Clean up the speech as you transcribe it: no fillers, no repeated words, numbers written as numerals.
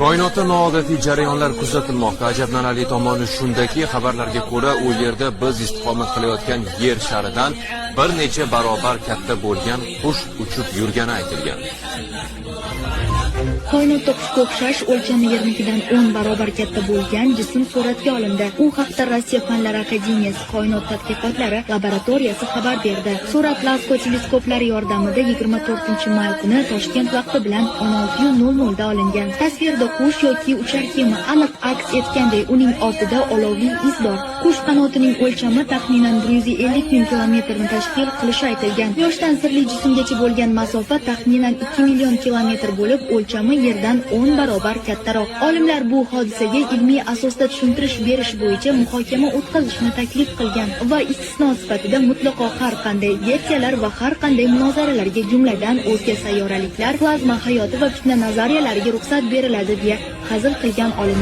Koinotda noodatiy jarayonlar kuzatilmoqda. Ajablanarli tomoni shundaki, xabarlarga ko'ra, u yerda biz istiqomat qilayotgan yer sharidan bir necha barobar katta bo'lgan qush uchib yurgani aytilgan. Koinotda qushga o'xshash o'lchami yernikidan 10 barobar katta bo'lgan jism suratga olindi. U haqda Rossiya Fanlar akademiyasi koinot tadqiqotlari laboratoriyasi xabar berdi. Surat Lasko teleskoplari yordamida 24-may kuni Toshkent vaqti bilan 16:00 da olingan. Tasvirda qush yoki uchar kema aniq aks etganday, uning ortida olovli iz bor. Qush qanotining o'lchami taxminan 150 ming kilometrni tashkil qilishi aytilgan. Quyoshdan sirli jismgacha bo'lgan masofa taxminan 2 million kilometr bo'lib, o'lchami yerdan 10 barobar kattaroq. Olimlar bu hodisaga ilmiy asosda tushuntirish berish bo'yicha muhokama o'tkazishni taklif qilgan va istisno sifatida mutlaqo har qanday versiyalar va har qanday munozaralarga, jumladan o'zga sayyoraliklar, plazma hayoti va fitna nazariyalariga ruxsat beriladi deya hazil qilgan olimlar